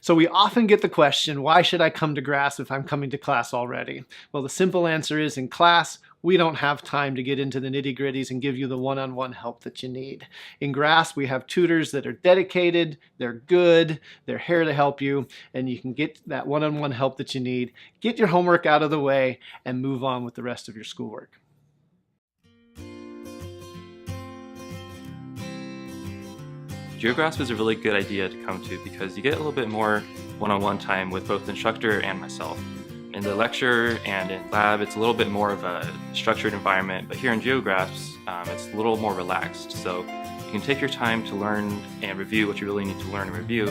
So we often get the question, why should I come to Grasp if I'm coming to class already? Well, the simple answer is in class, we don't have time to get into the nitty-gritties and give you the one-on-one help that you need. In Grasp, we have tutors that are dedicated, they're good, they're here to help you, and you can get that one-on-one help that you need, get your homework out of the way, and move on with the rest of your schoolwork. Biograph is a really good idea to come to because you get a little bit more one-on-one time with both the instructor and myself. In the lecture and in lab, it's a little bit more of a structured environment, but here in Geographs, it's a little more relaxed. So you can take your time to learn and review what you really need to learn and review.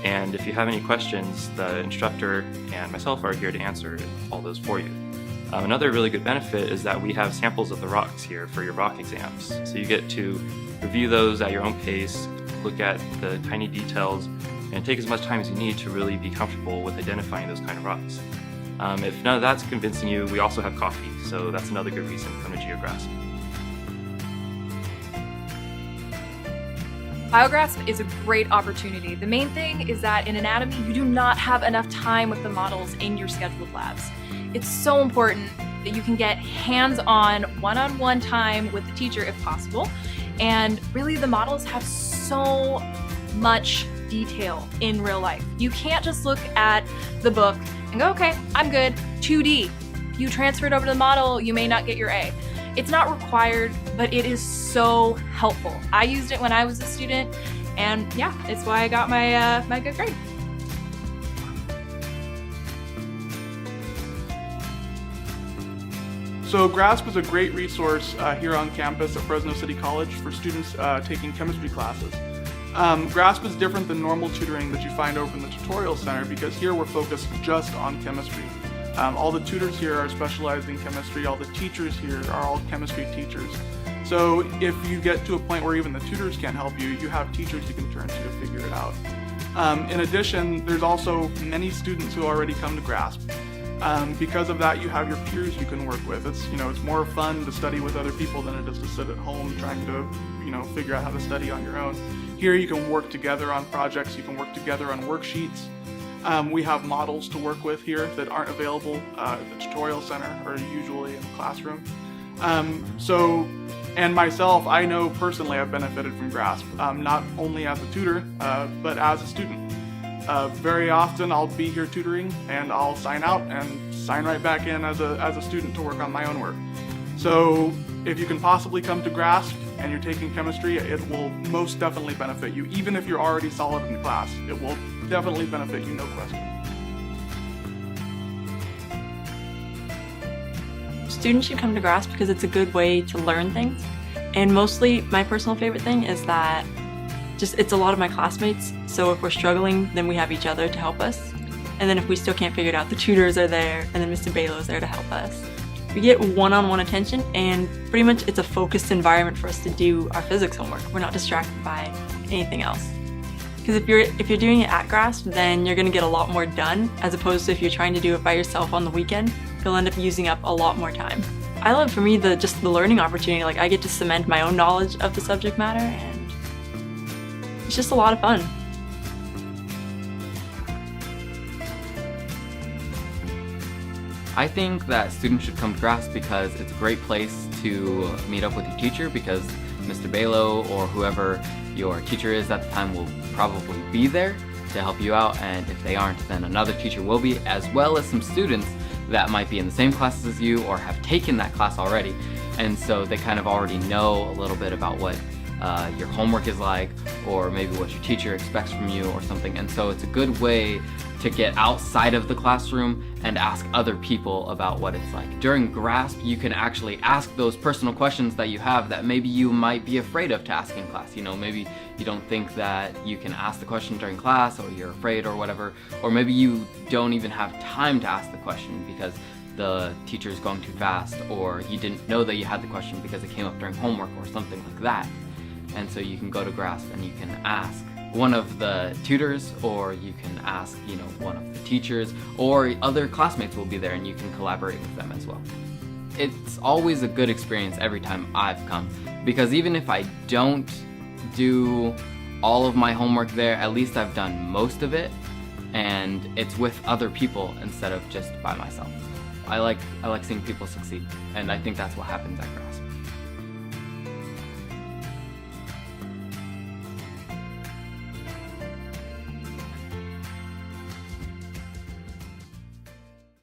And if you have any questions, the instructor and myself are here to answer all those for you. Another really good benefit is that we have samples of the rocks here for your rock exams. So you get to review those at your own pace, look at the tiny details, and take as much time as you need to really be comfortable with identifying those kind of rocks. If none of that's convincing you, we also have coffee, so that's another good reason to come to Geograph. Biograph is a great opportunity. The main thing is that in anatomy, you do not have enough time with the models in your scheduled labs. It's so important that you can get hands-on, one-on-one time with the teacher if possible. And really, the models have so much detail in real life. You can't just look at the book and go, okay, I'm good, 2D. If you transfer it over to the model, you may not get your A. It's not required, but it is so helpful. I used it when I was a student, and yeah, it's why I got my, my good grade. So GRASP is a great resource here on campus at Fresno City College for students taking chemistry classes. GRASP is different than normal tutoring that you find over in the tutorial center because here we're focused just on chemistry. All the tutors here are specialized in chemistry, all the teachers here are all chemistry teachers. So if you get to a point where even the tutors can't help you, you have teachers you can turn to figure it out. In addition, there's also many students who already come to GRASP. Because of that, you have your peers you can work with. It's more fun to study with other people than it is to sit at home trying to figure out how to study on your own. Here you can work together on projects, you can work together on worksheets. We have models to work with here that aren't available at the tutorial center or usually in the classroom. And myself, I know personally I've benefited from GRASP, not only as a tutor, but as a student. Very often I'll be here tutoring and I'll sign out and sign right back in as a student to work on my own work. So if you can possibly come to GRASP and you're taking chemistry, it will most definitely benefit you. Even if you're already solid in class, it will definitely benefit you, no question. Students should come to GRASP because it's a good way to learn things. And mostly my personal favorite thing is that it's a lot of my classmates, so if we're struggling, then we have each other to help us. And then if we still can't figure it out, the tutors are there, and then Mr. Balo's there to help us. We get one-on-one attention, and pretty much it's a focused environment for us to do our physics homework. We're not distracted by anything else. Because if you're doing it at GRASP, then you're gonna get a lot more done, as opposed to if you're trying to do it by yourself on the weekend, you'll end up using up a lot more time. I love, for me, just the learning opportunity. Like, I get to cement my own knowledge of the subject matter, and it's just a lot of fun. I think that students should come to GRASP because it's a great place to meet up with your teacher, because Mr. Balo or whoever your teacher is at the time will probably be there to help you out, and if they aren't, then another teacher will be, as well as some students that might be in the same classes as you or have taken that class already, and so they kind of already know a little bit about what your homework is like, or maybe what your teacher expects from you or something. And so it's a good way to get outside of the classroom and ask other people about what it's like. During GRASP, you can actually ask those personal questions that you have that maybe you might be afraid of to ask in class. Maybe you don't think that you can ask the question during class, or you're afraid or whatever, or maybe you don't even have time to ask the question because the teacher is going too fast, or you didn't know that you had the question because it came up during homework or something like that. And so you can go to GRASP and you can ask one of the tutors, or you can ask, one of the teachers, or other classmates will be there and you can collaborate with them as well. It's always a good experience every time I've come, because even if I don't do all of my homework there, at least I've done most of it. and it's with other people instead of just by myself. I like seeing people succeed, and I think that's what happens at Grasp.